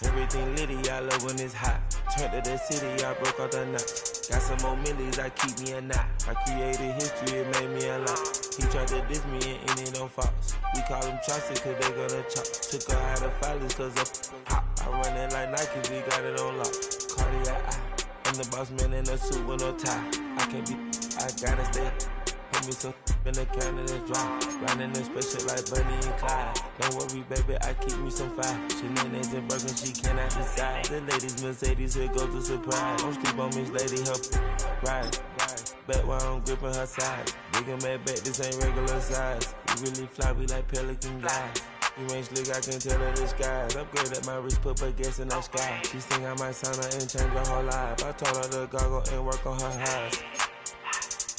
Everything litty, I love when it's hot. Turned to the city, I broke out the knot. Got some more millies, I keep me a knot. I created history, it made me a lot. He tried to diss me and ended on Fox. We call him Chaucer cause they gonna chop. Took her out of filers cause of hot. I run it like Nike, we got it on lock. Cardiac, I'm the boss man in a suit with no tie. I can't be, I gotta stay. Put me some in the can and it's dry. Riding in special like Bunny and Clyde. Don't worry, baby, I keep me some fire. Shenanigans and broken, she cannot decide. The ladies Mercedes, here goes the surprise. Don't sleep on Miss Lady, help ride. Back while I'm gripping her side. Big and mad back, this ain't regular size. We really fly, we like pelican guys. You ain't slick, I can tell her the skies. Upgrade at my wrist, put her gas in the sky. She think I might sign her and change her whole life. I told her to goggle and work on her highs.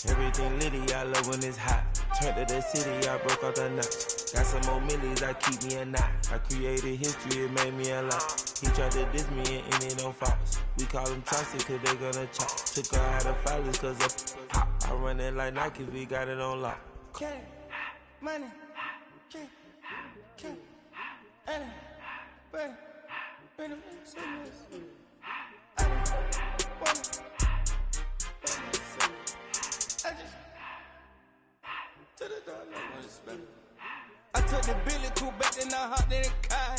Everything litty, I love when it's hot. Turned to the city, I broke out the knot. Got some more millies, I keep me a knot. I created history, it made me a lot. He tried to diss me and ended on Fox. We call him Chaucer cause they gonna chop. Took her out of filers cause of hot. I run it like Nike, we got it on lock. Cash, money, cash, money, bread, I took the Billy cool back and I hopped in the car.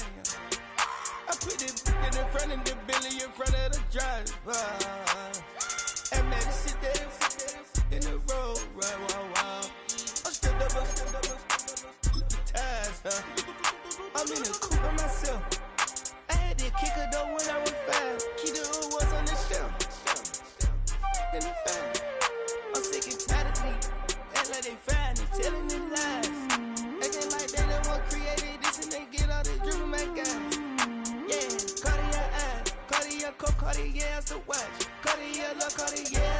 I put the in front of the Billy in front of the driver. And man, sit there in the road, right, wow. I'm still up, the tires, huh? I'm in the coupe by myself. I had to kick her though when I was 5. Keep the old ones on the shelf. In the fan. I'm sick and tired of me. Act like they fine and telling them lies. Acting like they the one created this and they get all this driven my guys. Yeah, Cartier eyes, Cartier coat, Cartier ass to watch. Cartier love, Cartier,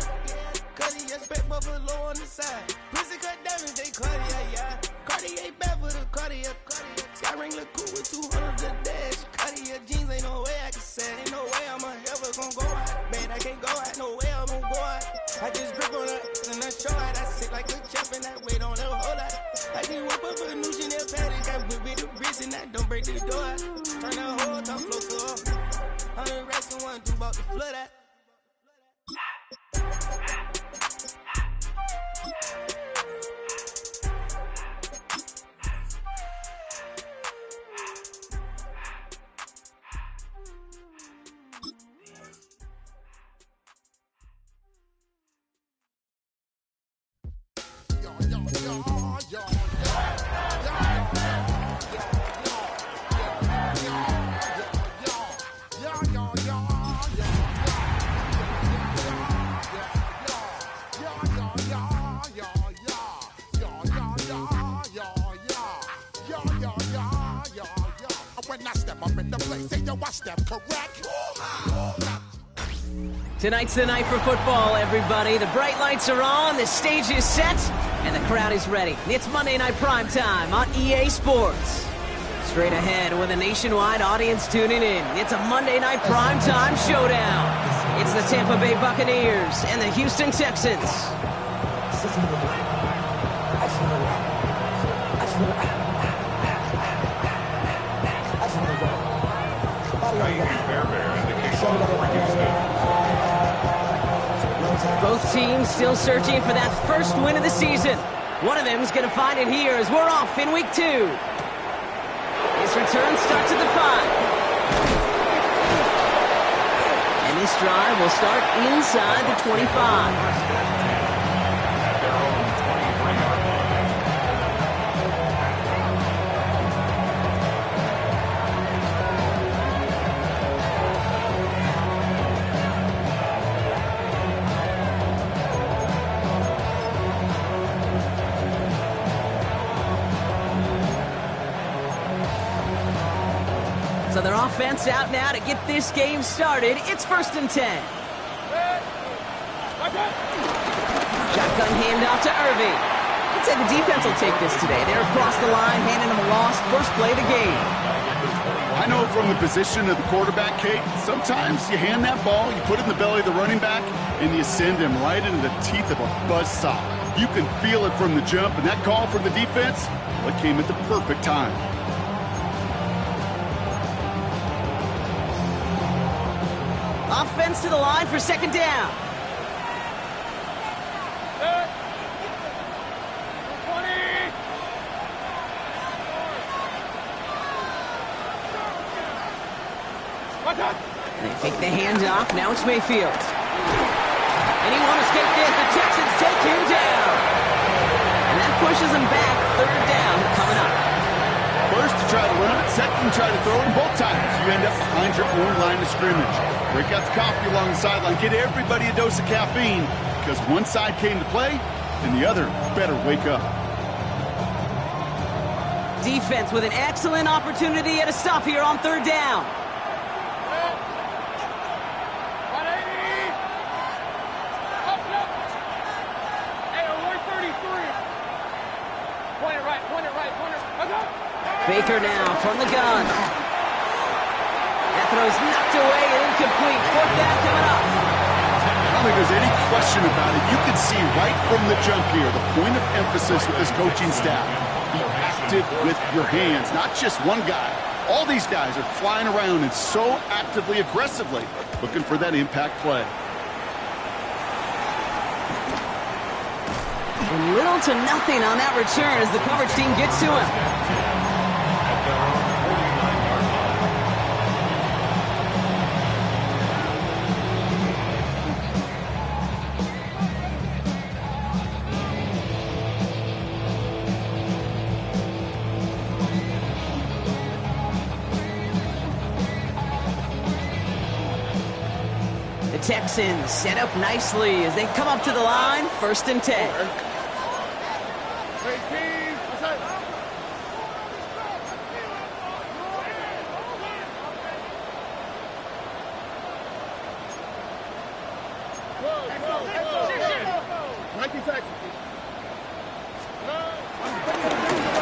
Cartier spec buffalo on the side. Pussy cut diamonds, they Cartier, yeah. Cartier bad for the Cartier. Sky ring look cool with 200 the dash. Cartier jeans, ain't no way I can say. Ain't no way I'm ever gonna go out. Man, I can't go out, no way I'm gonna go out. I just grip on her and I show out. I sit like a champ and I wait on her whole lot. I can whip up a new Chanel patty. Got whip with the wrist and I don't break the door out. Turn the whole top floor to off. I'm the rest of one, do about the flood out. Tonight's the night for football, everybody. The bright lights are on, the stage is set, and the crowd is ready. It's Monday Night Primetime on EA Sports. Straight ahead with a nationwide audience tuning in, it's a Monday Night Primetime showdown. It's the Tampa Bay Buccaneers and the Houston Texans. Both teams still searching for that first win of the season. One of them is going to find it here as we're off in week 2. His return starts at the 5. And this drive will start inside the 25. So their offense out now to get this game started. It's 1st and 10. Shotgun handoff to Irving. I'd say the defense will take this today. They're across the line, handing them a loss. First play of the game. I know from the position of the quarterback, Kate, sometimes you hand that ball, you put it in the belly of the running back, and you send him right into the teeth of a buzzsaw. You can feel it from the jump, and that call from the defense, well, it came at the perfect time. Offense to the line for second down. They fake the handoff. Now it's Mayfield. And he won't escape this. The Texans take him down. And that pushes him back. Third down coming up. First to try to run it, second try to throw it, and both times you end up behind your own line of scrimmage. Break out the coffee along the sideline. Get everybody a dose of caffeine because one side came to play and the other better wake up. Defense with an excellent opportunity at a stop here on third down. Baker now from the gun. That throw's knocked away and incomplete. Fourth down coming up. I don't think there's any question about it. You can see right from the jump here, the point of emphasis with this coaching staff. Be active with your hands, not just one guy. All these guys are flying around and so actively, aggressively, looking for that impact play. Little to nothing on that return as the coverage team gets to him. The Texans set up nicely as they come up to the line, 1st and 10.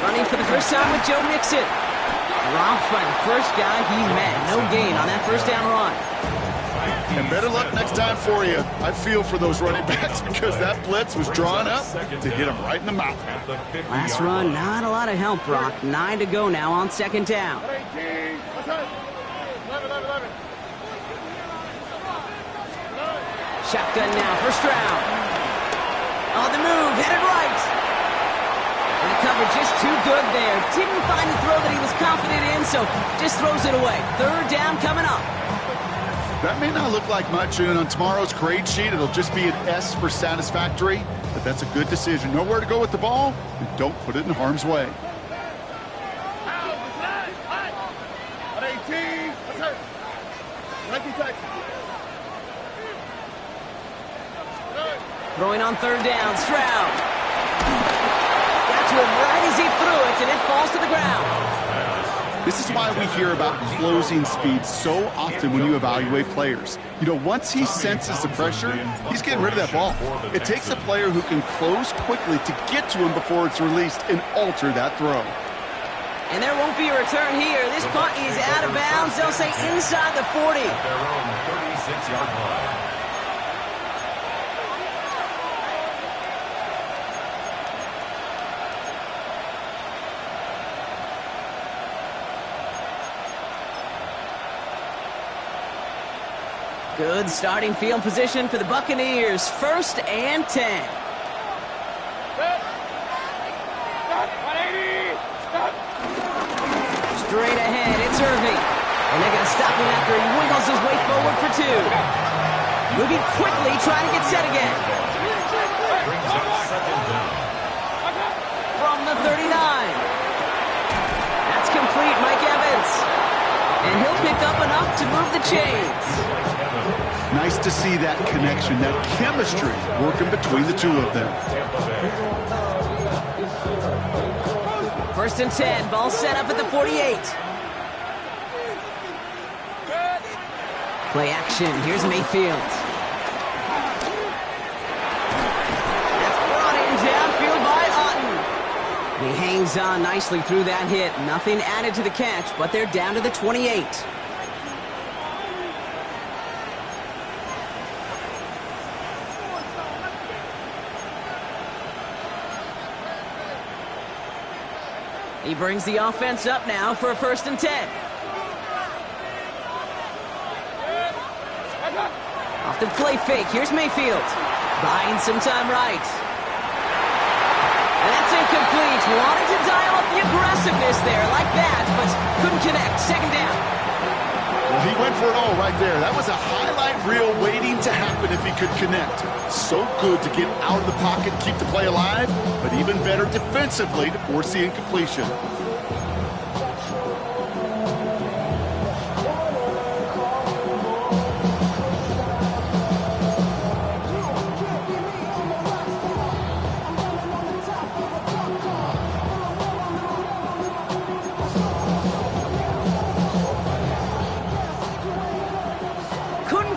Running for the first time with Joe Mixon. Dropped by the first guy he met. No gain on that first down run. And better luck next time for you. I feel for those running backs because that blitz was drawn up to hit him right in the mouth. Last run, not a lot of help, Brock. 9 to go now on second down. Shotgun now, first round. On the move, headed right. And the coverage just too good there. Didn't find the throw that he was confident in, so just throws it away. Third down coming up. That may not look like much, and on tomorrow's grade sheet, it'll just be an S for satisfactory, but that's a good decision. Know where to go with the ball, and don't put it in harm's way. Throwing on third down, Stroud. Got to him right as he threw it, and it falls to the ground. This is why we hear about closing speed so often when you evaluate players. You know, once he senses the pressure, he's getting rid of that ball. It takes a player who can close quickly to get to him before it's released and alter that throw. And there won't be a return here. This punt is out of bounds. They'll say inside the 40. Their own 36-yard line. Good starting field position for the Buccaneers. 1st and 10. Straight ahead, it's Irving. And they're going to stop him after he wiggles his way forward for 2. Moving quickly, trying to get set again. From the 39. That's complete, Mike Evans. And he'll pick up enough to move the chains. Nice to see that connection, that chemistry working between the two of them. 1st and 10, ball set up at the 48. Play action, here's Mayfield. That's brought in downfield by Otten. He hangs on nicely through that hit. Nothing added to the catch, but they're down to the 28. He brings the offense up now for a 1st and 10. Off the play fake, here's Mayfield. Buying some time right. And that's incomplete. Wanted to dial up the aggressiveness there like that, but couldn't connect. 2nd down. Well, he went for it all right there. That was a highlight reel waiting to happen if he could connect. So good to get out of the pocket, keep the play alive, but even better defensively to force the incompletion.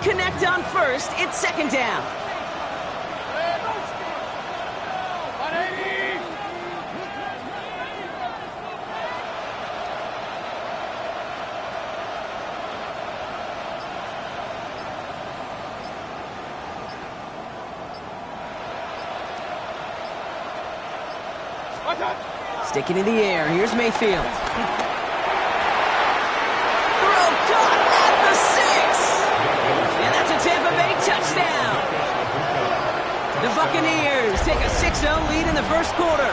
Connect on 1st, it's 2nd down. Sticking in the air, here's Mayfield. Touchdown! The Buccaneers take a 6-0 lead in the 1st quarter.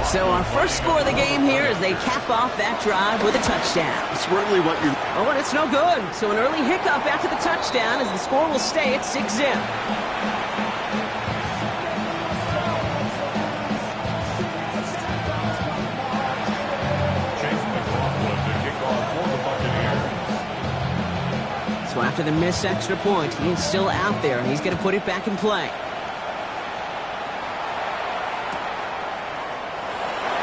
So our first score of the game here as they cap off that drive with a touchdown. It's really what you... Oh, and it's no good. So an early hiccup after the touchdown as the score will stay at 6-0. So after the missed extra point, he's still out there, and he's going to put it back in play.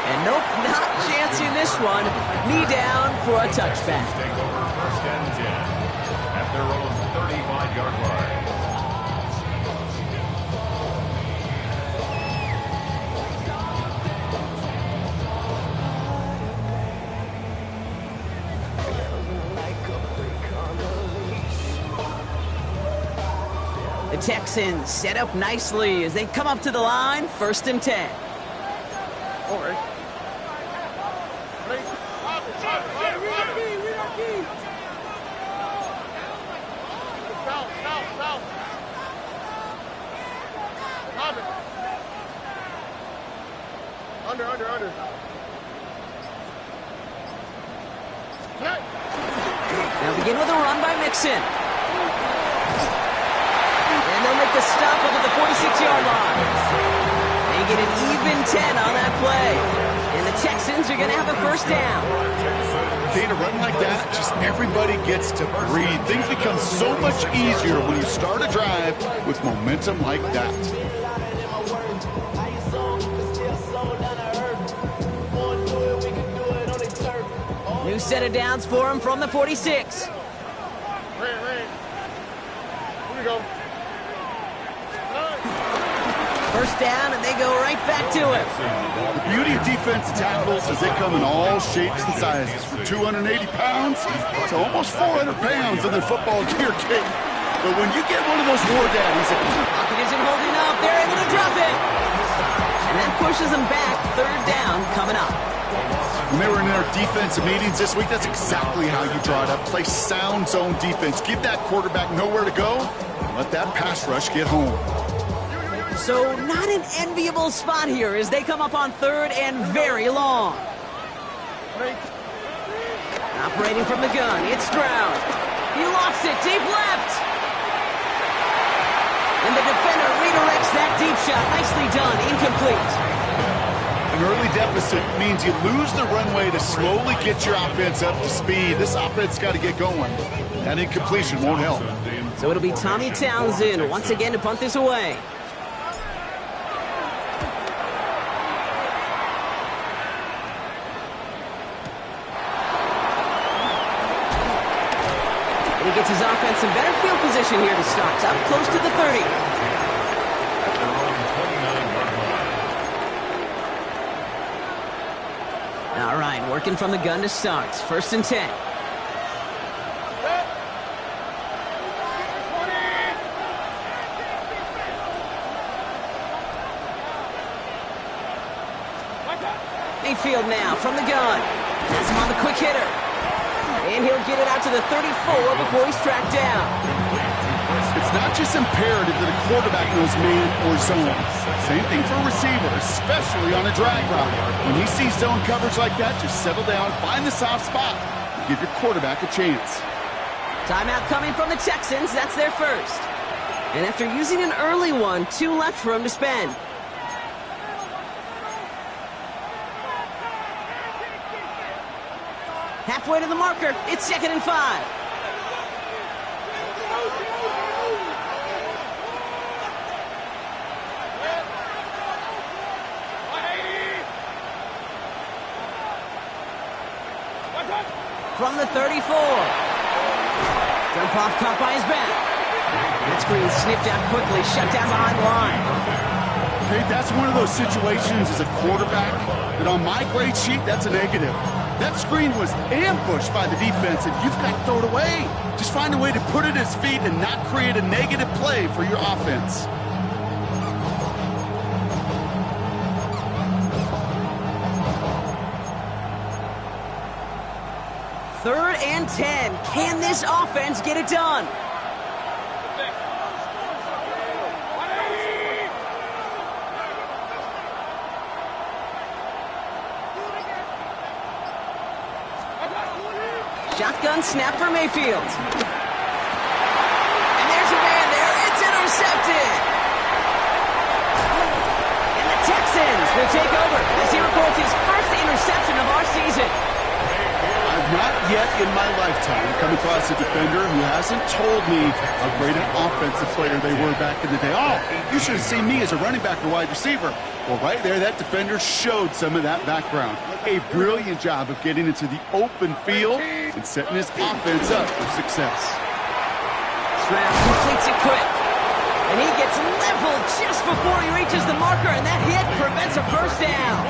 And nope, not chancing this one. Knee down for a touchback. Take over 1st and 10 at their own 35-yard line. The Texans set up nicely as they come up to the line, 1st and 10. Under. Now begin with a run by Mixon. And they'll make the stop up at the 46-yard line. They get an even 10 on that play. And the Texans are going to have a 1st down. Okay, to run like that, just everybody gets to breathe. Things become so much easier when you start a drive with momentum like that. New set of downs for him from the 46. Here we go. 1st down, and they go right back to it. The beauty of defense tackles is they come in all shapes and sizes, from 280 pounds to almost 400 pounds in their football gear kit. But when you get one of those war daddies, Pocket isn't holding up. They're able to drop it. And that pushes them back. 3rd down coming up. when they were in their defensive meetings this week, that's exactly how you draw it up. Play sound zone defense. Give that quarterback nowhere to go. Let that pass rush get home. So not an enviable spot here as they come up on 3rd and very long. Operating from the gun, it's Stroud. He lofts it deep left. And the defender redirects that deep shot. Nicely done, incomplete. An early deficit means you lose the runway to slowly get your offense up to speed. This offense got to get going. That incompletion won't help. So it'll be Tommy Townsend once again to punt this away. And he gets his offense in better field position here to start. Up close to the 30. Working from the gun to start. 1st and 10. Mayfield now from the gun. Has him on the quick hitter. And he'll get it out to the 34 before he's tracked down. It's not just imperative that a quarterback knows man or zone. Same thing for a receiver, especially on a drag route. When he sees zone coverage like that, just settle down, find the soft spot, and give your quarterback a chance. Timeout coming from the Texans. That's their first. And after using an early one, 2 left for him to spend. Halfway to the marker. It's 2nd and 5. From the 34. Dump off caught by his back. That screen sniffed out quickly, shut down behind the line. Okay, that's one of those situations as a quarterback that on my grade sheet, that's a negative. That screen was ambushed by the defense, and you've got to throw it away. Just find a way to put it at his feet and not create a negative play for your offense. Third and 10. Can this offense get it done? Shotgun snap for Mayfield. And there's a man there. It's intercepted. And the Texans will take over as he records his first interception of our season. I've not yet in my lifetime come across a defender who hasn't told me how great an offensive player they were back in the day. Oh, you should have seen me as a running back or wide receiver. Well, right there, that defender showed some of that background. A brilliant job of getting into the open field and setting his offense up for success. Stroud completes it quick. And he gets leveled just before he reaches the marker, and that hit prevents a first down.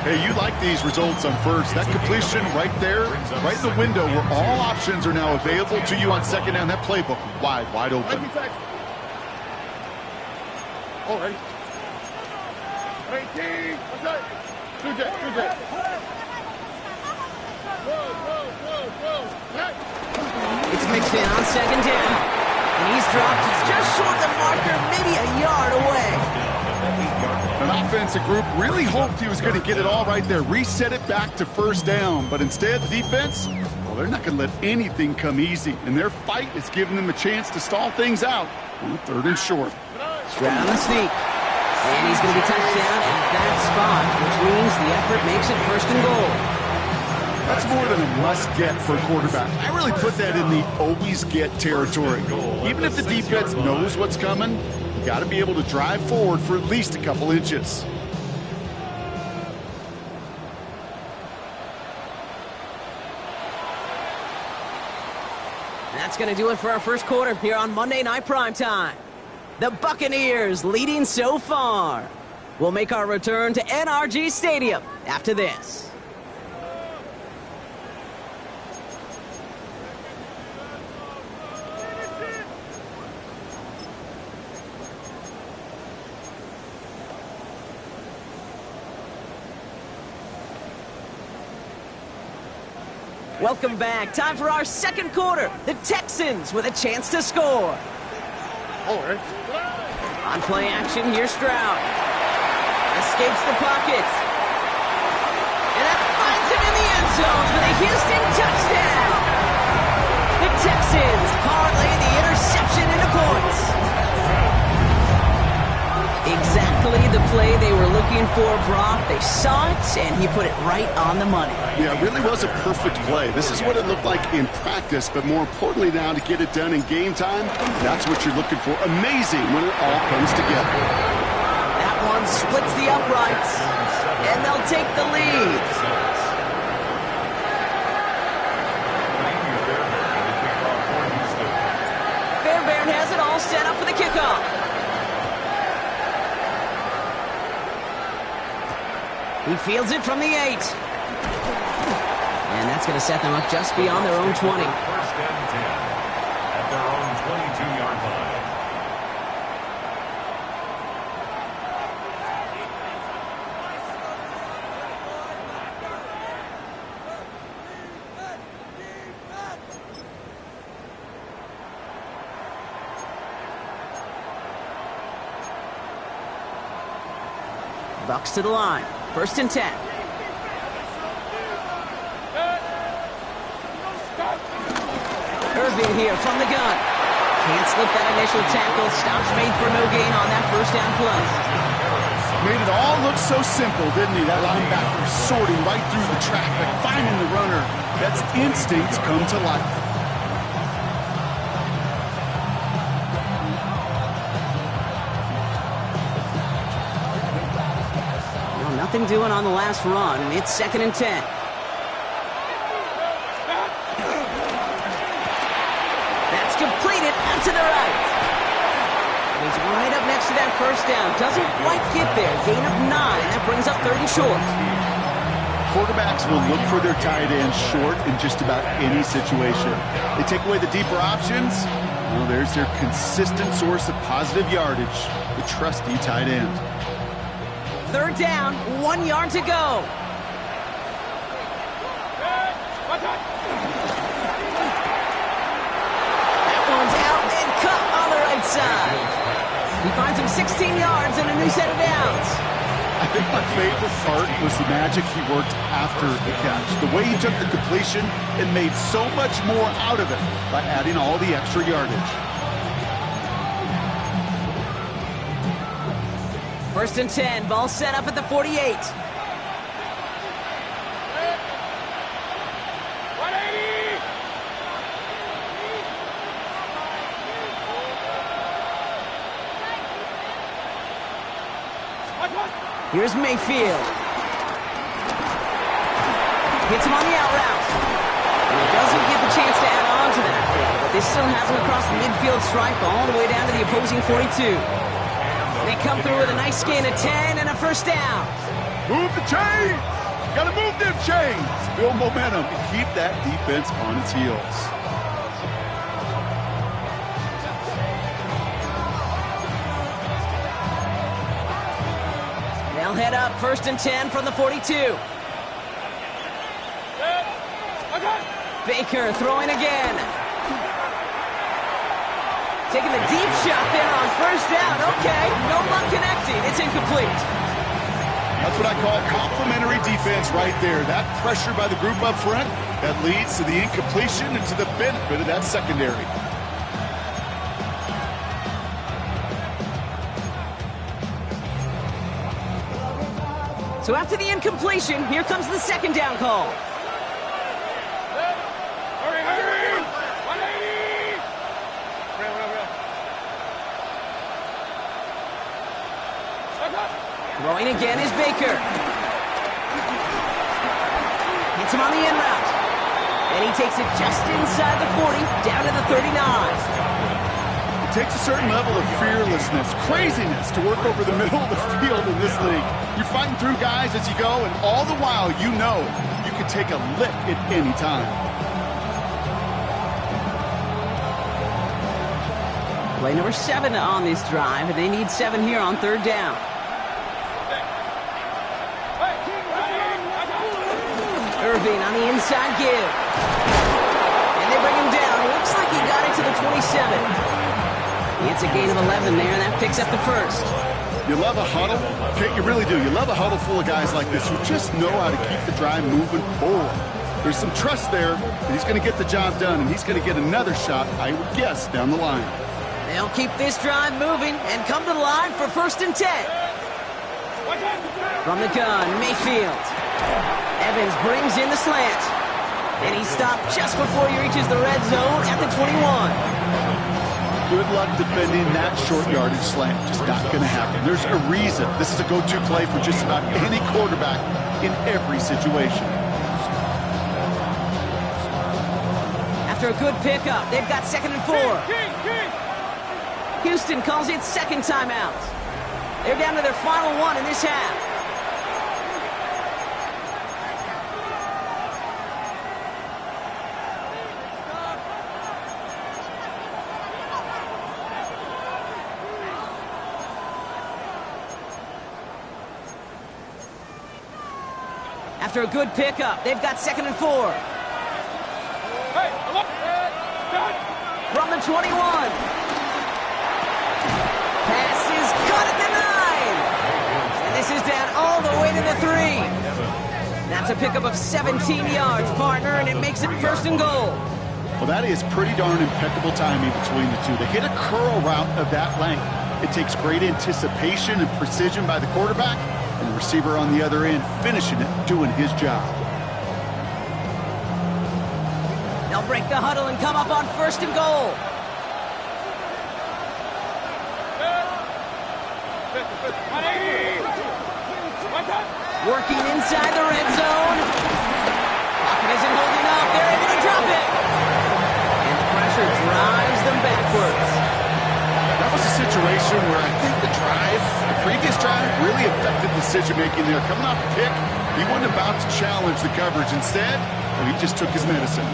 Hey, you like these results on first. That completion right there, right in the window where all options are now available to you on 2nd down. That playbook wide open. All right. 18. What's that? 2J. Whoa. It's mixed in on 2nd down. And he's dropped just short of the marker, maybe a yard away. An offensive group really hoped he was going to get it all right there, reset it back to 1st down. But instead, the defense, well, they're not going to let anything come easy. And their fight is giving them a chance to stall things out on 3rd and short. Stroud on the sneak. And he's going to be touched down at that spot, which means the effort makes it 1st and goal. That's more than a must-get for a quarterback. I really put that in the always-get territory. Even if the defense knows what's coming, you got to be able to drive forward for at least a couple inches. That's going to do it for our first quarter here on Monday Night Primetime. The Buccaneers leading so far. We'll make our return to NRG Stadium after this. Welcome back. Time for our 2nd quarter. The Texans with a chance to score. All right. On play action, here's Stroud. Escapes the pocket. And that finds him in the end zone for the Houston touchdown. The Texans parlay the interception into points. Exactly the play they were looking for, Brock. They saw it, and he put it right on the money. Yeah, it really was a perfect play. This is what it looked like in practice, but more importantly now to get it done in game time, that's what you're looking for. Amazing when it all comes together. That one splits the uprights, and they'll take the lead. Fairbairn has it all set up for the kickoff. He fields it from the 8. That's going to set them up just beyond their own 20. First and 10 at their own 22-yard line. Bucks to the line. First and 10. Irving here from the gun. Can't slip that initial tackle. Stops made for no gain on that first down play. Made it all look so simple, didn't he? That linebacker sorting right through the traffic, finding the runner. That's instinct come to life. Well, nothing doing on the last run. It's second and 10. That's completed out to the right. He's right up next to that first down. Doesn't quite get there. Gain of 9. That brings up 3rd and short. Quarterbacks will look for their tight end short in just about any situation. They take away the deeper options. Well, there's their consistent source of positive yardage, the trusty tight end. 3rd down, 1 yard to go. That one's out and cut on the right side. He finds him 16 yards and a new set of downs. I think my favorite part was the magic he worked after the catch. The way he took the completion and made so much more out of it by adding all the extra yardage. First and 10, ball set up at the 48. Here's Mayfield. Hits him on the out route. And he doesn't get the chance to add on to that. But this still has him across the midfield stripe all the way down to the opposing 42. They come through with a nice gain of 10 and a first down. Move the chains! Gotta move them chains! Build momentum and keep that defense on its heels. They'll head up first and 10 from the 42. Baker throwing again. Taking the deep shot there on first down. Okay, no luck connecting. It's incomplete. That's what I call complimentary defense right there. That pressure by the group up front, that leads to the incompletion and to the benefit of that secondary. So after the incompletion, here comes the second down call. Throwing again is Baker. Hits him on the in route. And he takes it just inside the 40, down to the 39. It takes a certain level of fearlessness, craziness to work over the middle of the field in this league. You're fighting through guys as you go, and all the while you know you can take a lick at any time. Play number 7 on this drive, and they need 7 here on third down. Irving on the inside give. And they bring him down. Looks like he got it to the 27. It's a gain of 11 there, and that picks up the first. You love a huddle? You really do. You love a huddle full of guys like this who just know how to keep the drive moving forward. There's some trust there that he's going to get the job done, and he's going to get another shot, I would guess, down the line. They'll keep this drive moving and come to the line for first and 10. From the gun, Mayfield. Evans brings in the slant. And he stopped just before he reaches the red zone at the 21. Good luck defending that short yardage slant. Just not going to happen. There's a reason. This is a go-to play for just about any quarterback in every situation. After a good pickup, they've got 2nd and 4. Houston calls it second timeout. They're down to their final one in this half. After a good pickup, they've got 2nd and 4. From the 21. Pass is caught at the 9. And this is down all the way to the 3. That's a pickup of 17 yards, partner, and it makes it 1st and goal. Well, that is pretty darn impeccable timing between the two. They hit a curl route of that length. It takes great anticipation and precision by the quarterback, and the receiver on the other end finishing it, doing his job. They'll break the huddle and come up on 1st and goal. Working inside the red zone. Pocket isn't holding up. They're able to drop it. And the pressure drives them backwards. That was a situation where I think the previous drive, really affected decision-making there. Coming off a pick, he wasn't about to challenge the coverage. Instead, he just took his medicine.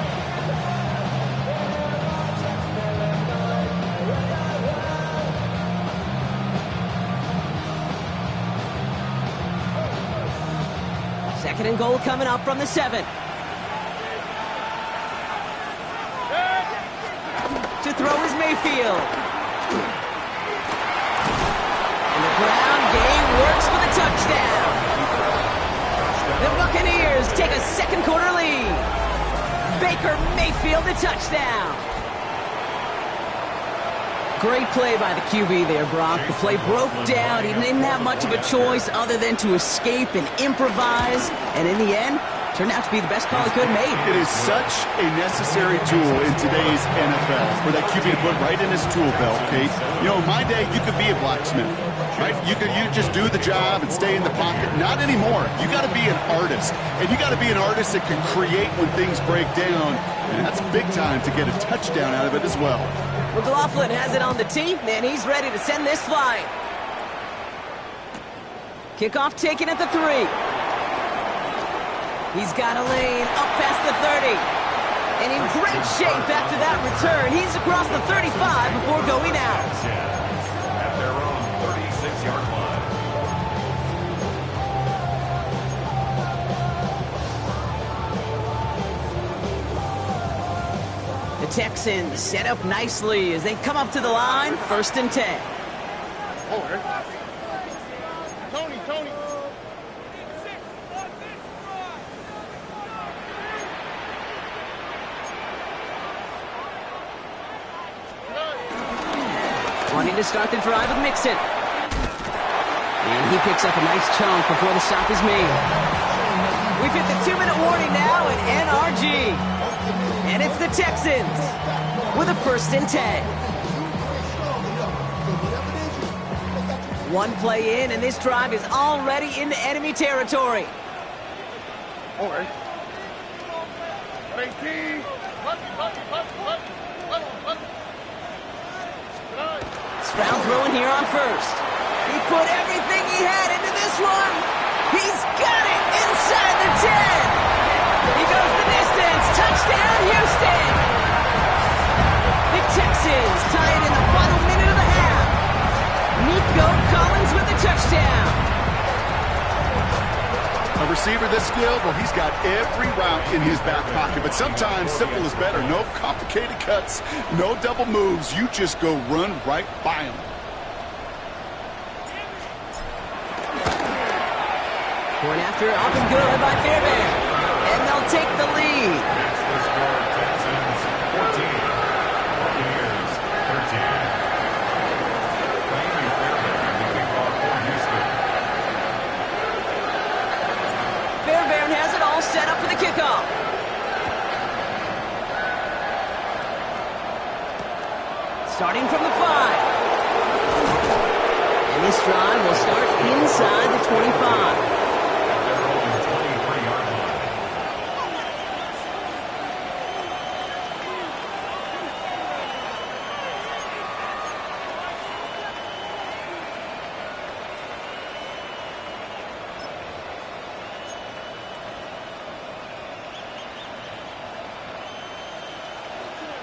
Second and goal coming up from the 7. To throw is Mayfield. And the ground game works for the touchdown. The Buccaneers take a second quarter lead. Baker Mayfield, the touchdown. Great play by the QB there, Brock. The play broke down. He didn't have much of a choice other than to escape and improvise. And in the end, turned out to be the best call he could have made. It is such a necessary tool in today's NFL for that QB to put right in his tool belt, Kate. You know, in my day, you could be a blacksmith, right? You just do the job and stay in the pocket. Not anymore. You got to be an artist. And you got to be an artist that can create when things break down. And that's big time to get a touchdown out of it as well. McLaughlin has it on the tee, and he's ready to send this flying. Kickoff taken at the 3. He's got a lane up past the 30. And in great shape after that return. He's across the 35 before going out. At their own 36-yard line. The Texans set up nicely as they come up to the line, 1st and 10. Tony. Wanting to start the drive with Mixon. And he picks up a nice chunk before the stop is made. We've hit the 2-minute warning now at NRG. And it's the Texans with a 1st and 10. One play in, and this drive is already into enemy territory. All right. Stroud throwing here on 1st. He put everything he had into this one. He's got it inside the 10. He goes the distance. Touchdown, Houston. The Texans tie it in the final minute of the half. Nico Collins with the touchdown. A receiver this skilled, well, he's got every route in his back pocket. But sometimes simple is better. No complicated cuts, no double moves. You just go run right by him. Point after up and good by Fairbairn. And they'll take the lead. That's the score. Texans 14. Buccaneers 13. Miami Fairbairn to kick off for Houston. Fairbairn has it all set up for the kickoff. Starting from the 5. And this drive will start inside the 25.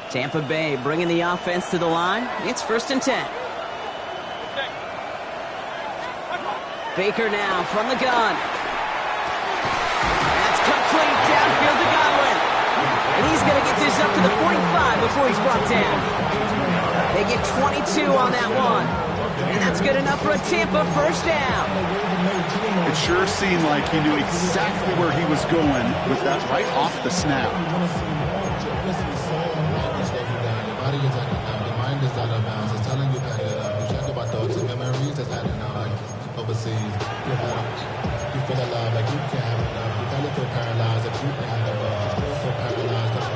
Tampa Bay bringing the offense to the line. It's 1st and 10. Baker now from the gun. before he's brought down. They get 22 on that one. And that's good enough for a Tampa first down. It sure seemed like he knew exactly where he was going with that right off the snap.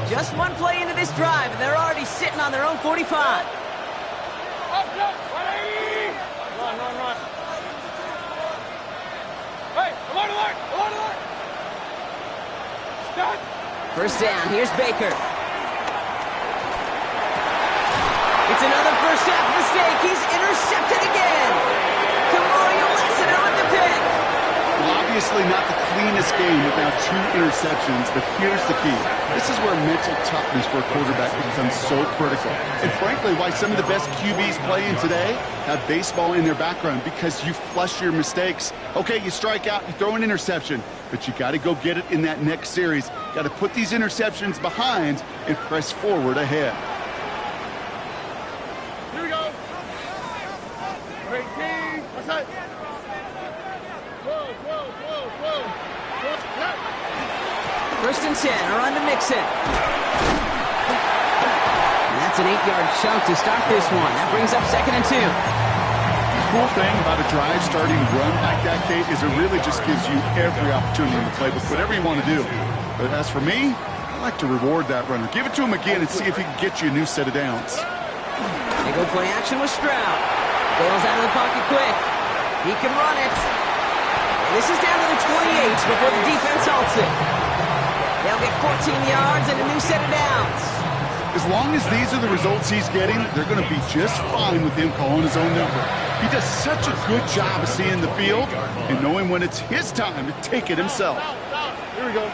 Just one play into this drive, and they're already sitting on their own 45. Run. Hey, alert! Stop! First down, here's Baker. It's another first half mistake. He's intercepted again. Kamario Lassiter with the pick. Well, obviously not the cleanest game with now 2 interceptions, but here's the key. This is where mental toughness for a quarterback becomes so critical. And frankly, why some of the best QBs playing today have baseball in their background, because you flush your mistakes. Okay, you strike out, you throw an interception, but you got to go get it in that next series. Got to put these interceptions behind and press forward ahead. Here we go. Great team. What's that? Whoa. First and 10, around to Mixon. And that's an 8-yard chunk to start this one. That brings up 2nd and 2. The cool thing about a drive starting run like that, Kate, is it really just gives you every opportunity in the playbook, whatever you want to do. But as for me, I like to reward that runner. Give it to him again and see if he can get you a new set of downs. They go play action with Stroud. Bails out of the pocket quick. He can run it. And this is down to the 28 before the defense halts it. They'll get 14 yards and a new set of downs. As long as these are the results he's getting, they're going to be just fine with him calling his own number. He does such a good job of seeing the field and knowing when it's his time to take it himself. Here we go.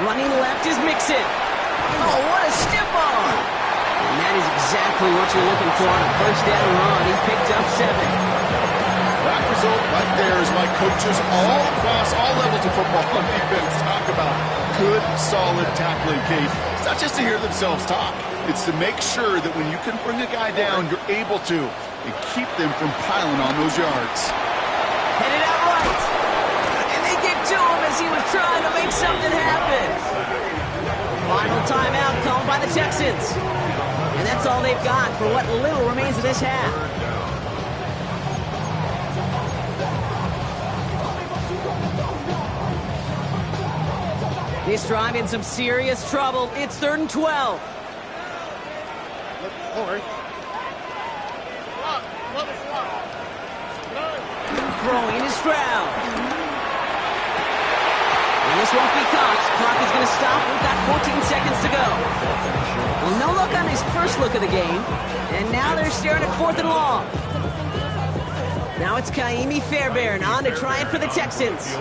Running left is Mixon. Oh, what a stiff arm. And that is exactly what you're looking for on a first down run. He picked up 7. That result right there is why coaches all across all levels of football on defense talk about good, solid tackling, Kate. It's not just to hear themselves talk. It's to make sure that when you can bring a guy down, you're able to and keep them from piling on those yards. Headed out right. And they get to him as he was trying to make something happen. Final timeout called by the Texans. And that's all they've got for what little remains of this half. This drive in some serious trouble. It's 3rd and 12. Throwing is Stroud. And this won't be caught. Clock is going to stop. We've got 14 seconds to go. Well, no look on his first look of the game. And now they're staring at 4th and long. Now it's Kaimi Fairbairn on to try it for the Texans.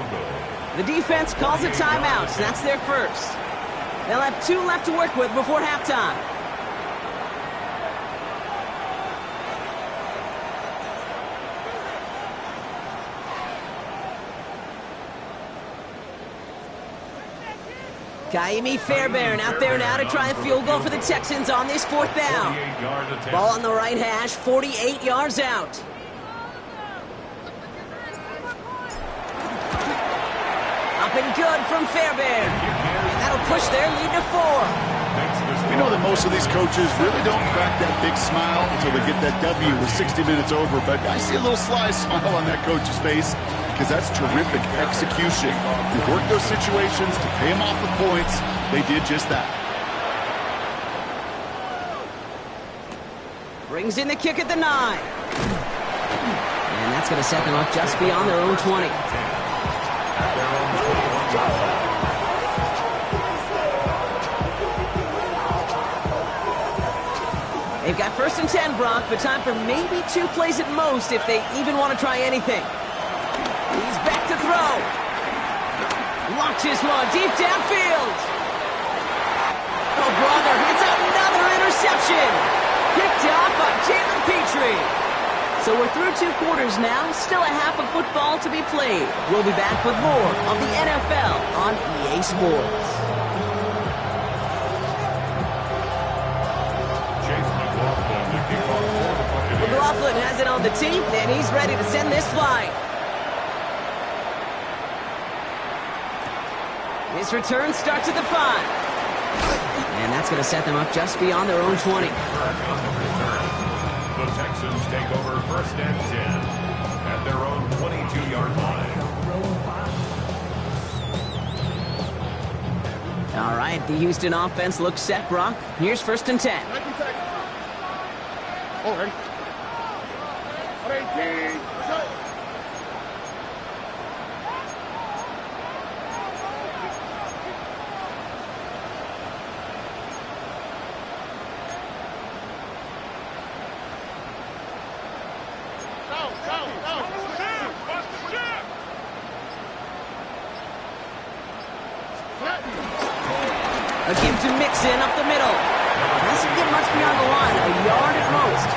The defense calls a timeout, so that's their first. They'll have 2 left to work with before halftime. Kaimi Fairbairn out there now to try a field goal for the Texans on this 4th down. Ball on the right hash, 48 yards out. And good from Fairbairn. And that'll push their lead to 4. You know that most of these coaches really don't crack that big smile until they get that W with 60 minutes over, but I see a little sly smile on that coach's face because that's terrific execution. You work those situations to pay them off with points. They did just that. Brings in the kick at the 9. And that's going to set them up just beyond their own 20. They've got 1st and 10, Brock, but time for maybe 2 plays at most if they even want to try anything. He's back to throw. Launches one deep downfield. Oh, brother, it's another interception. Picked off by Jalen Petrie. So we're through 2 quarters now, still a half of football to be played. We'll be back with more of the NFL on EA Sports. Mixon on the team, and he's ready to send this flying. His return starts at the 5. And that's going to set them up just beyond their own 20. The Texans take over 1st and 10 at their own 22-yard line. All right, the Houston offense looks set, Brock. Here's 1st and 10. 90 seconds. Oh, ready? 118. Shut. A give to Mixon up the middle. Doesn't get much beyond the line, a yard at most.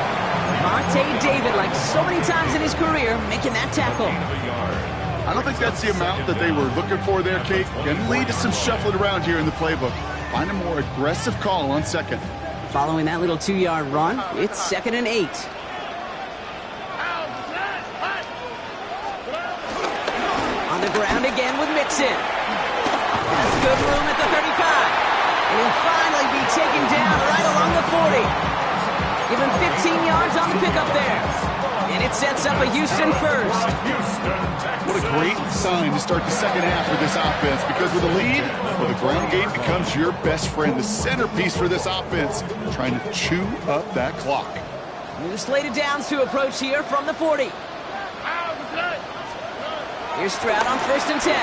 Vontae David, like so many times in his career, making that tackle. I don't think that's the amount that they were looking for there, Kate. Can lead to some shuffling around here in the playbook. Find a more aggressive call on 2nd. Following that little 2-yard run, it's 2nd and 8. On the ground again with Mixon. Has good room at the 35. And he'll finally be taken down right along the 40. Give him 15 yards on the pickup there. And it sets up a Houston first. What a great sign to start the second half for this offense, because with a lead, well, the ground game becomes your best friend, the centerpiece for this offense, trying to chew up that clock. New slated downs to approach here from the 40. Here's Stroud on 1st and 10.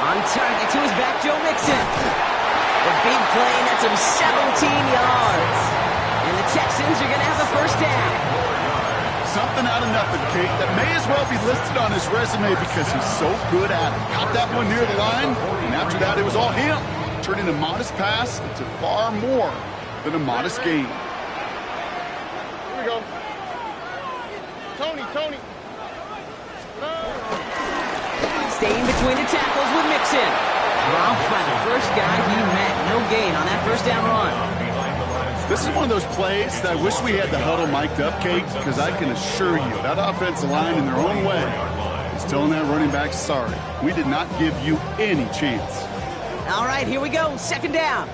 On target to his back, Joe Mixon. The big play nets him 17 yards. And the Texans are going to have a 1st down. Something out of nothing, Kate, that may as well be listed on his resume because he's so good at it. Caught that one near the line, and after that it was all him, turning a modest pass into far more than a modest gain. Here we go. Tony. Staying between the tackles with Mixon. Dropped by the first guy he met. No gain on that 1st down run. This is one of those plays that I wish we had the huddle mic'd up, Kate, because I can assure you that offensive line in their own way is telling that running back, sorry, we did not give you any chance. All right, here we go. 2nd down.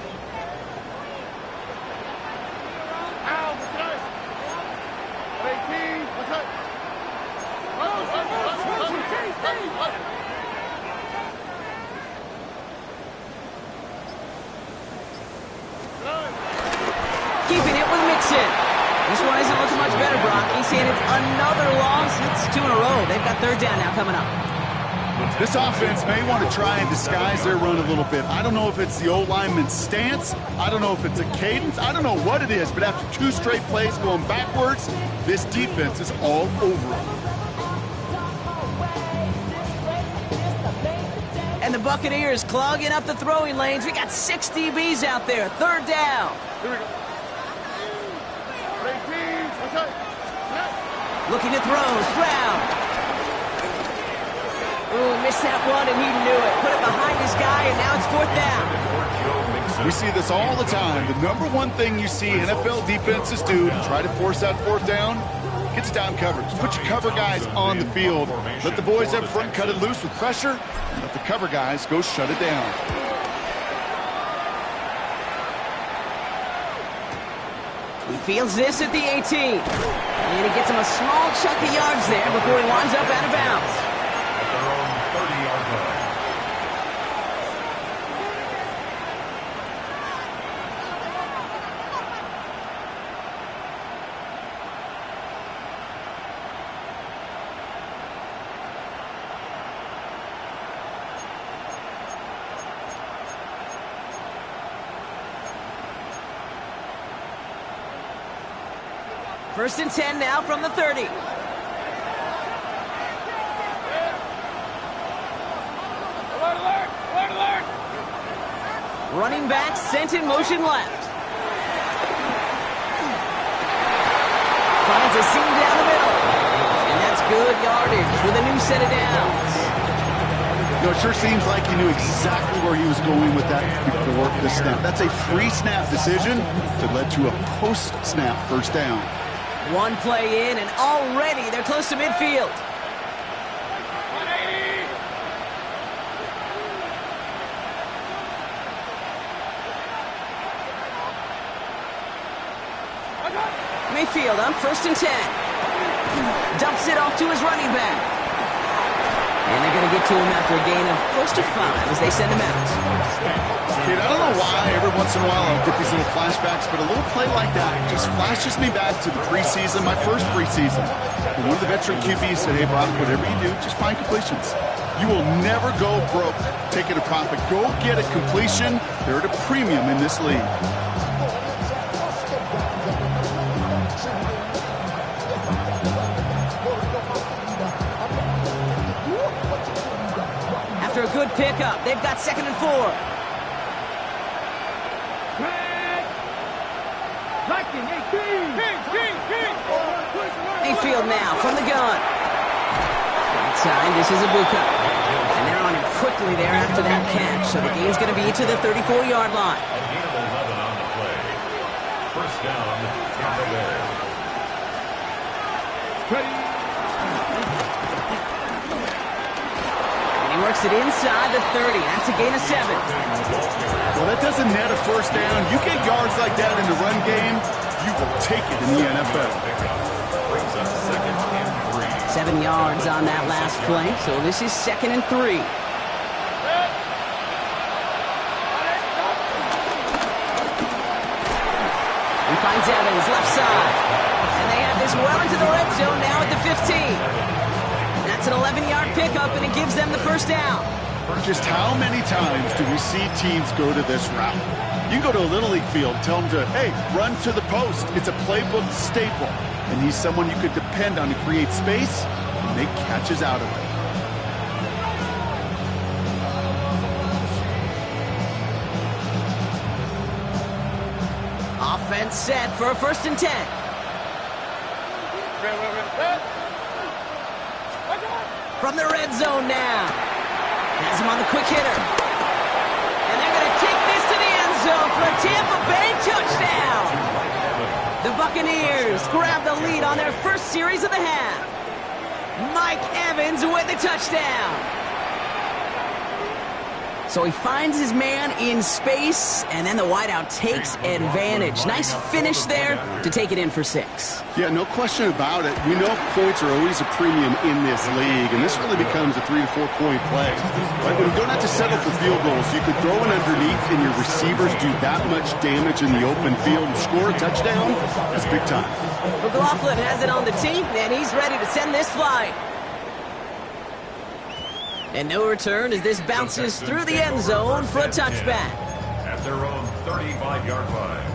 Keeping it with Mixon. This one isn't looking much better, Brock. He's handed another loss. It's 2 in a row. They've got 3rd down now coming up. This offense may want to try and disguise their run a little bit. I don't know if it's the old lineman's stance. I don't know if it's a cadence. I don't know what it is, but after 2 straight plays going backwards, this defense is all over it. And the Buccaneers clogging up the throwing lanes. We got 6 DBs out there. 3rd down. Here we go. 18. What's up? Looking to throw. Stroud. Ooh, missed that one, and he knew it. Put it behind his guy, and now it's 4th down. We see this all the time. The number one thing you see NFL defenses do to try to force that 4th down, gets down coverage. Put your cover guys on the field. Let the boys up front cut it loose with pressure, and let the cover guys go shut it down. He fields this at the 18. And he gets him a small chunk of yards there before he winds up out of bounds. At their own 30-yard line. First and 10 now from the 30. Alert, alert, alert, alert. Running back sent in motion left. Finds a seam down the middle. And that's good yardage with a new set of downs. You know, it sure seems like he knew exactly where he was going with that before the snap. That's a pre-snap decision that led to a post-snap 1st down. One play in, and already they're close to midfield. Mayfield on 1st and 10. Dumps it off to his running back. And they're going to get to him after a gain of close to 5 as they send him out. Kid, I don't know why every once in a while I'll get these little flashbacks, but a little play like that just flashes me back to the preseason, my first preseason. And one of the veteran QBs said, hey, Brock, whatever you do, just find completions. You will never go broke taking a profit. Go get a completion. They're at a premium in this league. After a good pickup, they've got 2nd and 4. Mayfield now from the gun. Right side, this is a Bucca. And they're on him quickly there after that catch. So the game's going to be to the 34-yard line. A gain of 11 on the play. First down, Tampa Bay. And he works it inside the 30. That's a gain of 7. Well, that doesn't net a first down. You get yards like that in the run game, you will take it in the NFL. Brings up 2nd and 3. 7 yards on that last play. So this is 2nd and 3. He finds Evans, left side. And they have this well into the red zone now at the 15. That's an 11-yard pickup, and it gives them the first down. Just how many times do we see teams go to this route? You can go to a Little League field, tell them to, hey, run to the post. It's a playbook staple. And he's someone you could depend on to create space and make catches out of it. Offense set for a 1st and 10. From the red zone now. Has him on the quick hitter. And they're going to take this to the end zone for a Tampa Bay touchdown. The Buccaneers grab the lead on their first series of the half. Mike Evans with the touchdown. So he finds his man in space, and then the wideout takes advantage. Nice finish there to take it in for 6. Yeah, no question about it. We know points are always a premium in this league, and this really becomes a 3 to 4 point play. Right? When you don't have to settle for field goals, you could throw it underneath, and your receivers do that much damage in the open field and score a touchdown. That's big time. McLaughlin has it on the team, and he's ready to send this flying. And no return as this bounces through the end zone for a touchback. At their own 35-yard line.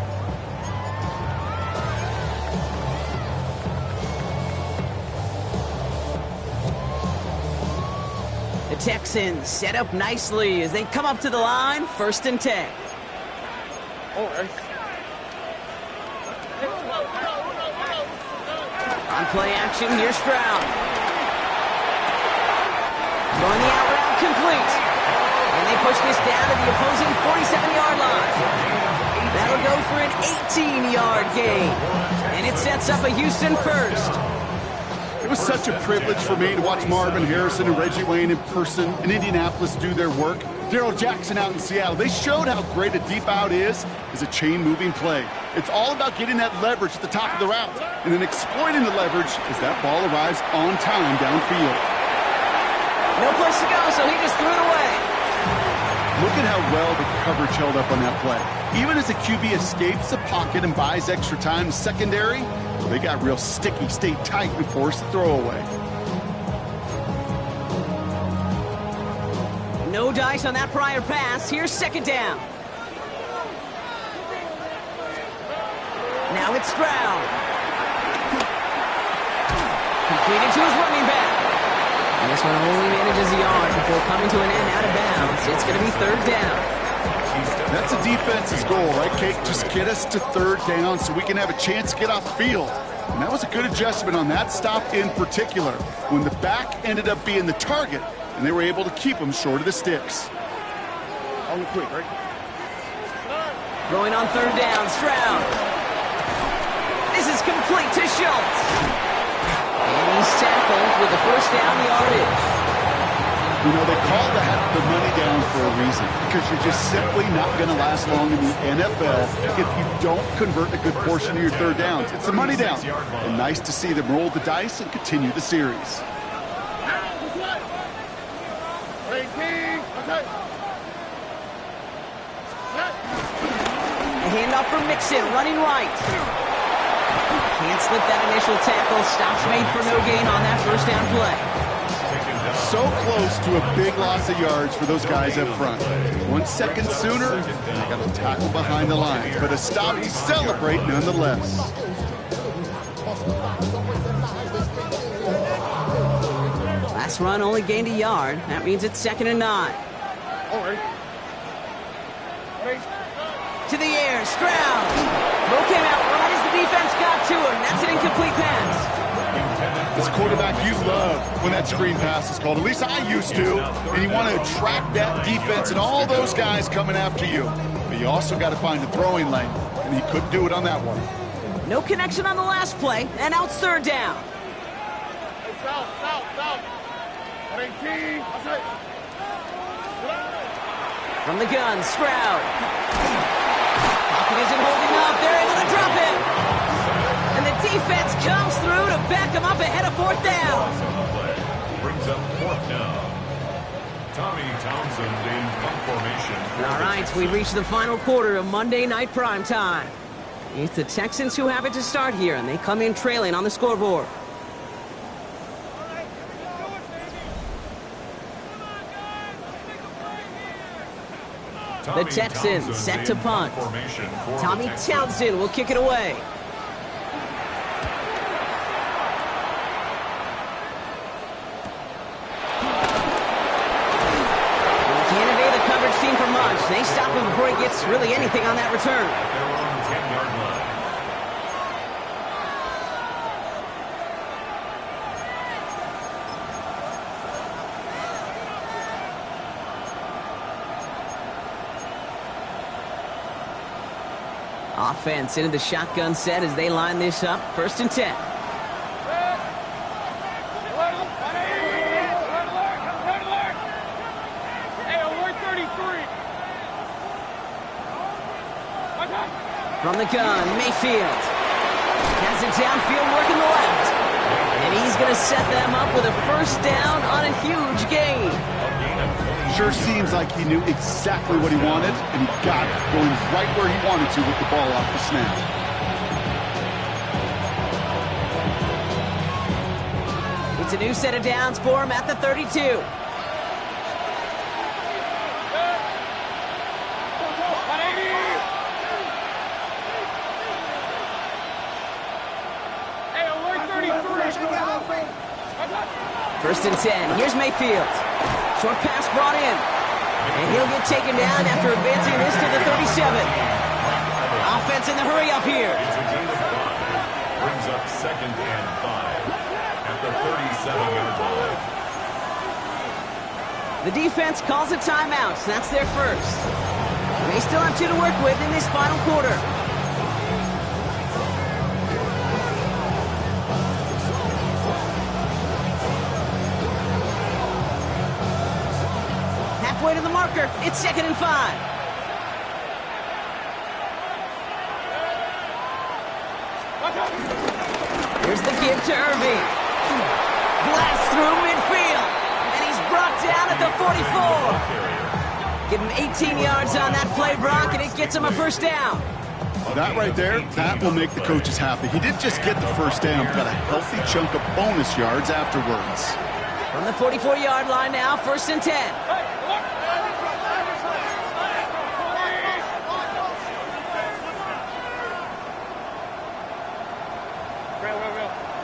The Texans set up nicely as they come up to the line, 1st and 10. On play action, here's Stroud. Going the out route complete. And they push this down to the opposing 47-yard line. That'll go for an 18-yard gain. And it sets up a Houston first. It was such a privilege for me to watch Marvin Harrison and Reggie Wayne in person in Indianapolis do their work. Darrell Jackson out in Seattle. They showed how great a deep out is as a chain-moving play. It's all about getting that leverage at the top of the route and then exploiting the leverage as that ball arrives on time downfield. No place to go, so he just threw it away. Look at how well the coverage held up on that play. Even as the QB escapes the pocket and buys extra time secondary, they got real sticky, stayed tight, and forced the throwaway. No dice on that prior pass. Here's 2nd down. Now it's Stroud. Completed to his running back. And this one only manages a yard before coming to an end out of bounds. It's going to be 3rd down. That's a defense's goal, right, Kate? Just get us to 3rd down so we can have a chance to get off the field. And that was a good adjustment on that stop in particular, when the back ended up being the target, and they were able to keep him short of the sticks. On quick, right? Throwing on 3rd down, Stroud. This is complete to Schultz. And he's tackled with the first down yardage. You know, they call that the money down for a reason, because you're just simply not going to last long in the NFL if you don't convert a good portion of your third downs. It's the money down. And nice to see them roll the dice and continue the series. A handoff from Mixon, running right. Can't slip that initial tackle. Stops made for no gain on that first down play. So close to a big loss of yards for those guys up front. 1 second sooner, they got a tackle behind the line. But a stop to celebrate nonetheless. Last run only gained a yard. That means it's 2nd and 9. To the air, Stroud. Throw came out right as the defense got to him. That's an incomplete pass. As a quarterback, you love when that screen pass is called. At least I used to. And you want to attract that defense and all those guys coming after you. But you also got to find the throwing lane. And he couldn't do it on that one. No connection on the last play. And now it's 3rd down. From the gun, Stroud. Pocket isn't holding up. They're able to drop him. And the defense comes through to back him up ahead of 4th down. Brings up 4th down. Tommy Townsend in punt formation. All right, we reach the final quarter of Monday Night Primetime. It's the Texans who have it to start here, and they come in trailing on the scoreboard. The Texans set to punt. Tommy Townsend will kick it away. They can't evade the coverage team for much. They stop him before he gets really anything on that return. They're on the 10-yard line. Offense into the shotgun set as they line this up. 1st and 10. From the gun, Mayfield. Has it downfield working the left. And he's going to set them up with a 1st down on a huge gain. Sure seems like he knew exactly what he wanted, and he got it, going right where he wanted to with the ball off the snap. It's a new set of downs for him at the 32. First and 10. Here's Mayfield. Short pass brought in. And he'll get taken down after advancing this to the 37. Offense in the hurry up here. It's a gain of 5. Brings up 2nd and 5 at the 37-yard line. The defense calls a timeout. So that's their first. They still have 2 to work with in this final quarter. Halfway to the marker. It's 2nd and 5. Here's the give to Irving. Blast through midfield. And he's brought down at the 44. Give him 18 yards on that play, Brock, and it gets him a 1st down. That right there, that will make the coaches happy. He didn't just get the 1st down, but got a healthy chunk of bonus yards afterwards. From the 44-yard line now, 1st and 10.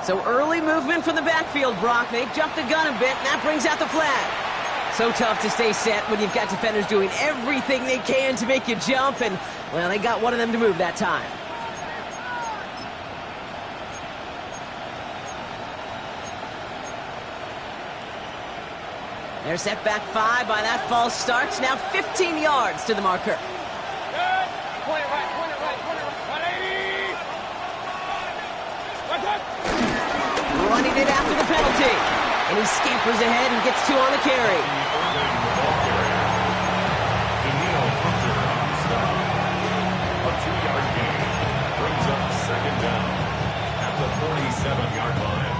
So early movement from the backfield, Brock. They jumped the gun a bit, and that brings out the flag. So tough to stay set when you've got defenders doing everything they can to make you jump, and, well, they got one of them to move that time. They're set back 5 by that false start. Now 15 yards to the marker. running it after the penalty. And he scampers ahead and gets 2 on the carry. A 2-yard gain brings up second down at the 47-yard line.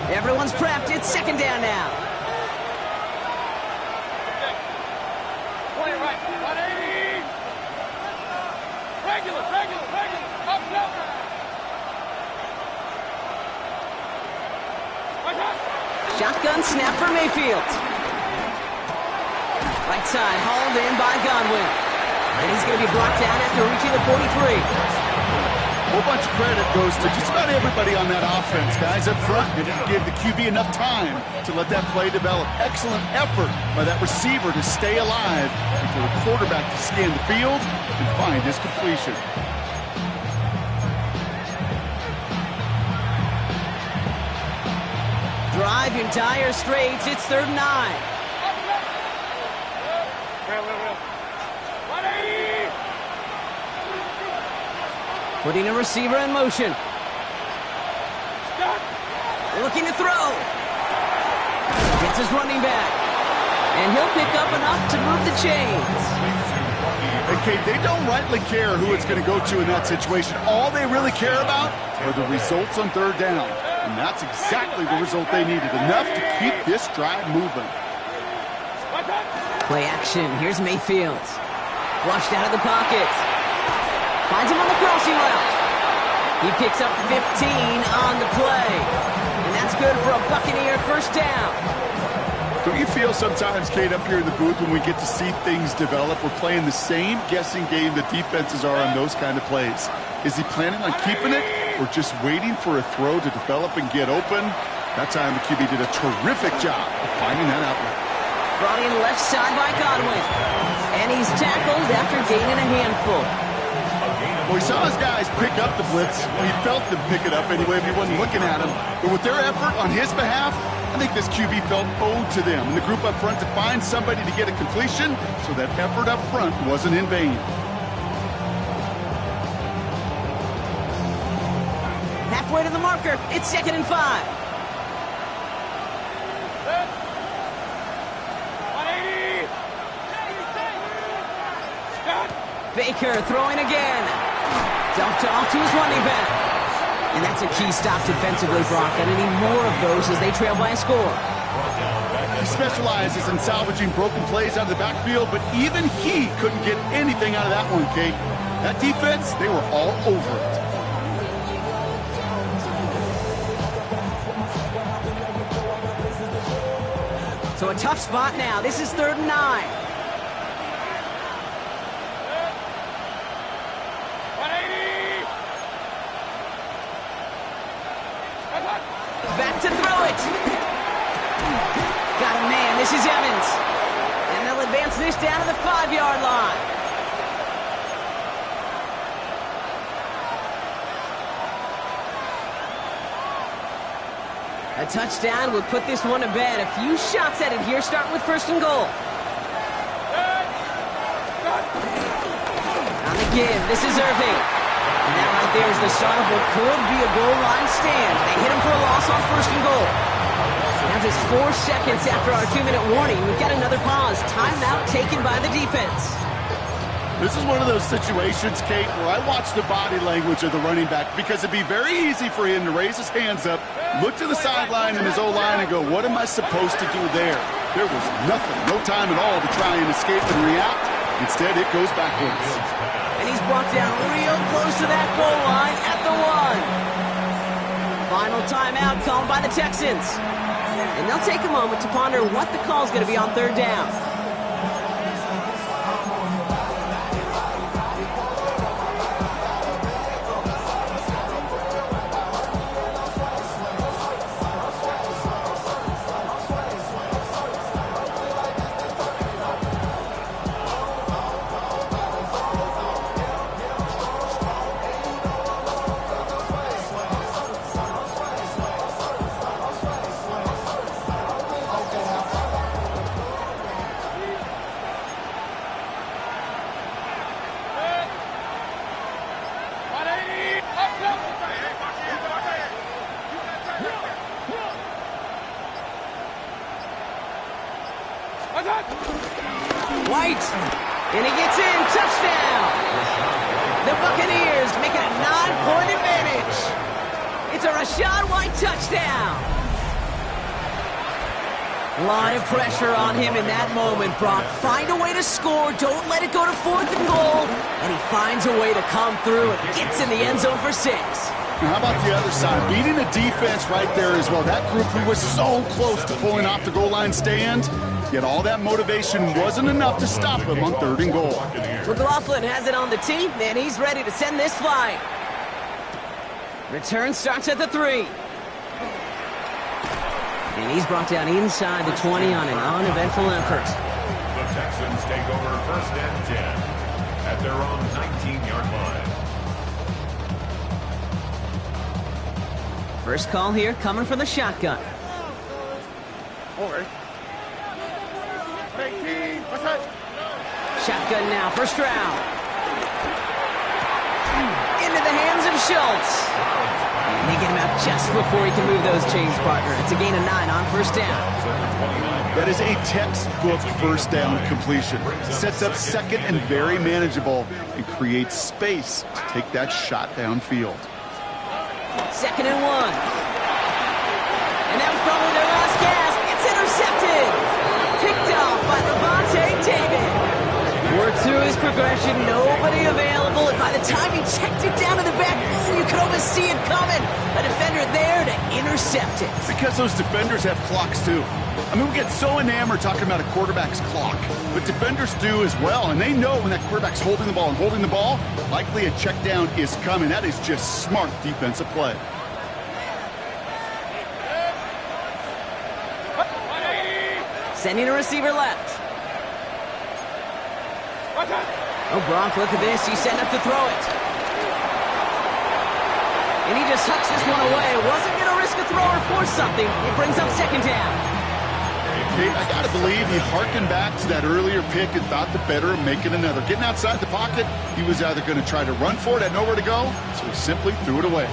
Everyone's prepped. It's second down now. Play right. 180. Regular. Up. Shotgun snap for Mayfield. Right side, hauled in by Godwin. And he's going to be brought down after reaching the 43. A whole bunch of credit goes to just about everybody on that offense. Guys up front, they didn't give the QB enough time to let that play develop. Excellent effort by that receiver to stay alive and for the quarterback to scan the field and find his completion. Drive in dire straits. It's 3rd and 9. Will. 180. Putting a receiver in motion. Looking to throw. Gets his running back. And he'll pick up enough to move the chains. Okay, they don't rightly care who it's going to go to in that situation. All they really care about are the results on 3rd down. And that's exactly the result they needed. Enough to keep this drive moving. Play action. Here's Mayfield. Flushed out of the pocket. Finds him on the crossing route. He picks up 15 on the play. And that's good for a Buccaneer 1st down. Don't you feel sometimes, Kate, up here in the booth when we get to see things develop, we're playing the same guessing game the defenses are on those kind of plays? Is he planning on keeping it or just waiting for a throw to develop and get open? That time the QB did a terrific job of finding that outlet. Brought in left side by Godwin. And he's tackled after gaining a handful. Well, he saw his guys pick up the blitz. Well, he felt them pick it up anyway if he wasn't looking at him. But with their effort on his behalf, I think this QB felt owed to them and the group up front to find somebody to get a completion, so that effort up front wasn't in vain. Halfway to the marker. It's 2nd and 5. 180. Baker throwing again. Dumped off to his running back. And that's a key stop defensively, Brock. Gonna need more of those as they trail by a score. He specializes in salvaging broken plays out of the backfield, but even he couldn't get anything out of that one, Kate. That defense, they were all over it. So a tough spot now. This is 3rd and 9. Back to throw it. Got a man. This is Evans. And they'll advance this down to the 5-yard line. A touchdown will put this one to bed. A few shots at it here, starting with 1st and goal. On the give, this is Irving. And that right there is the start of what could be a goal line stand. They hit him for a loss on 1st and goal. Now just 4 seconds after our 2-minute warning, we've got another pause. Timeout taken by the defense. This is one of those situations, Kate, where I watch the body language of the running back, because it'd be very easy for him to raise his hands up, look to the sideline and his O-line and go, what am I supposed to do there? There was nothing, no time at all to try and escape and react. Instead, it goes backwards. And he's brought down real close to that goal line at the 1. Final timeout called by the Texans. And they'll take a moment to ponder what the call is going to be on 3rd down. right. And he gets in. Touchdown. The Buccaneers make it a 9-point advantage. It's a Rachaad White touchdown. A lot of pressure on him in that moment, Brock. Find a way to score. Don't let it go to 4th and goal. And he finds a way to come through and gets in the end zone for 6. Now, how about the other side? Beating the defense right there as well. That group who was so close to pulling off the goal line stand, yet all that motivation wasn't enough to stop him on 3rd and goal. McLaughlin has it on the tee, and he's ready to send this flight. Return starts at the 3. And he's brought down inside the 20 on an uneventful effort. The Texans take over 1st and 10 at their own 19-yard line. First call here coming from the shotgun. Shotgun now, first round. Into the hands of Schultz. And they get him out just before he can move those chains, partner. It's a gain of 9 on first down. That is a textbook first down completion. Sets up 2nd and very manageable and creates space to take that shot downfield. 2nd and 1. And that was probably their last gasp. It's intercepted. Picked off by Levante David. Worked through his progression, nobody available, and by the time he checked it down to the back, you could almost see it coming. A defender there to intercept it. Because those defenders have clocks too. I mean, we get so enamored talking about a quarterback's clock, but defenders do as well, and they know when that quarterback's holding the ball and holding the ball, likely a check down is coming. That is just smart defensive play. Sending a receiver left. Oh, Brock, look at this. He's setting up to throw it. And he just hucks this one away. Wasn't going to risk a throw or force something. It brings up 2nd down. Okay, I got to believe he harkened back to that earlier pick and thought the better of making another. Getting outside the pocket, he was either going to try to run for it, had nowhere to go, so he simply threw it away.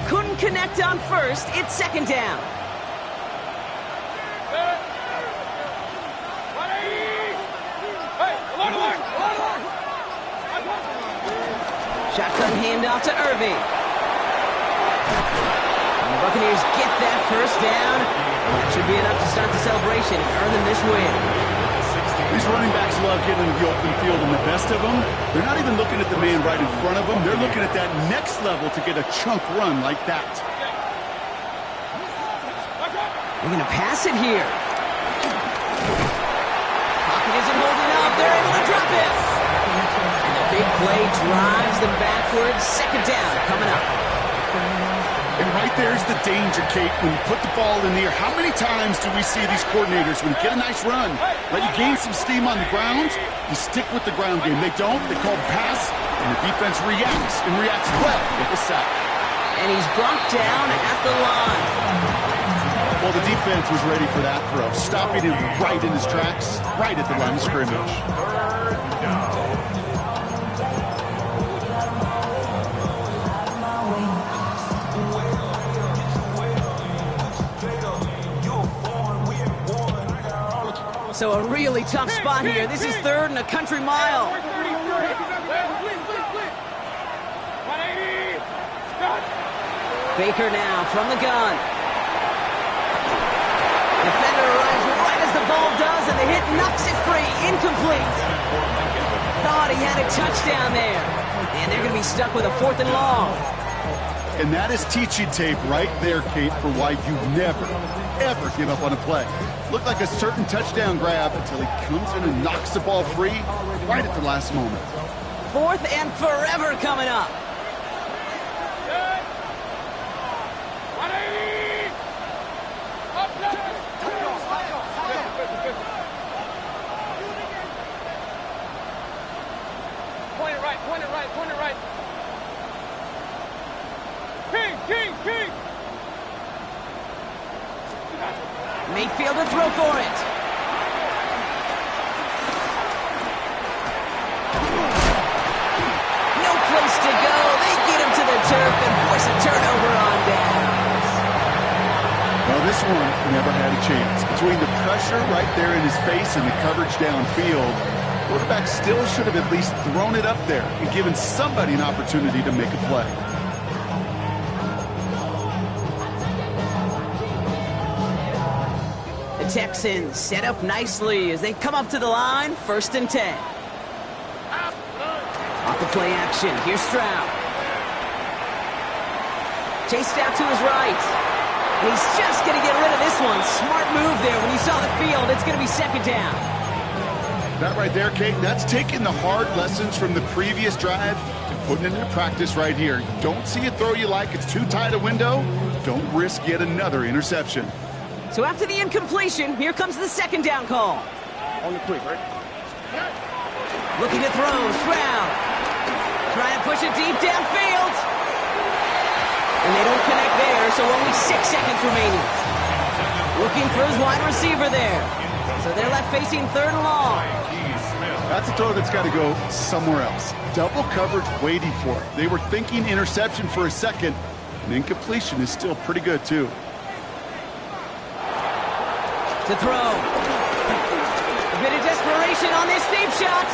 Couldn't connect on first. It's 2nd down. Shotgun handoff to Irving. And the Buccaneers get that first down. And that should be enough to start the celebration and earn them this win. These running backs love getting into the open field, and the best of them, they're not even looking at the man right in front of them. They're looking at that next level to get a chunk run like that. They're going to pass it here. Pocket isn't holding up. They're able to drop it. And the big play drives them backwards. 2nd down coming up. And right there's the danger, Kate, when you put the ball in the air. How many times do we see these coordinators, when you get a nice run, let you gain some steam on the ground, you stick with the ground game. They don't, they call the pass, and the defense reacts, and reacts well with the sack. And he's brought down at the line. Well, the defense was ready for that throw, stopping him right in his tracks, right at the line of scrimmage. So a really tough spot here. This is 3rd and a country mile. Baker now from the gun. Defender arrives right as the ball does, and the hit knocks it free. Incomplete. Thought he had a touchdown there. And they're going to be stuck with a 4th and long. And that is teaching tape right there, Kate, for why you never, ever give up on a play. Looked like a certain touchdown grab until he comes in and knocks the ball free right at the last moment. 4th and forever coming up. Point it right. King! Mayfield to throw for it. This one never had a chance. Between the pressure right there in his face and the coverage downfield, quarterback still should have at least thrown it up there and given somebody an opportunity to make a play. The Texans set up nicely as they come up to the line, 1st and 10. Off the play action, here's Stroud. Chased out to his right. And he's just going to get rid of this one. Smart move there. When you saw the field, it's going to be 2nd down. That right there, Kate, that's taking the hard lessons from the previous drive and putting it into practice right here. You don't see a throw you like, it's too tight a window, don't risk yet another interception. So after the incompletion, here comes the 2nd down call. On the quick, right? Looking to throw, Stroud. Trying to push it deep downfield. And they don't connect there, so only 6 seconds remaining. Looking for his wide receiver there. So they're left facing 3rd and long. That's a throw that's got to go somewhere else. Double coverage waiting for it. They were thinking interception for a second, and incompletion is still pretty good, too. To throw. A bit of desperation on this deep shot.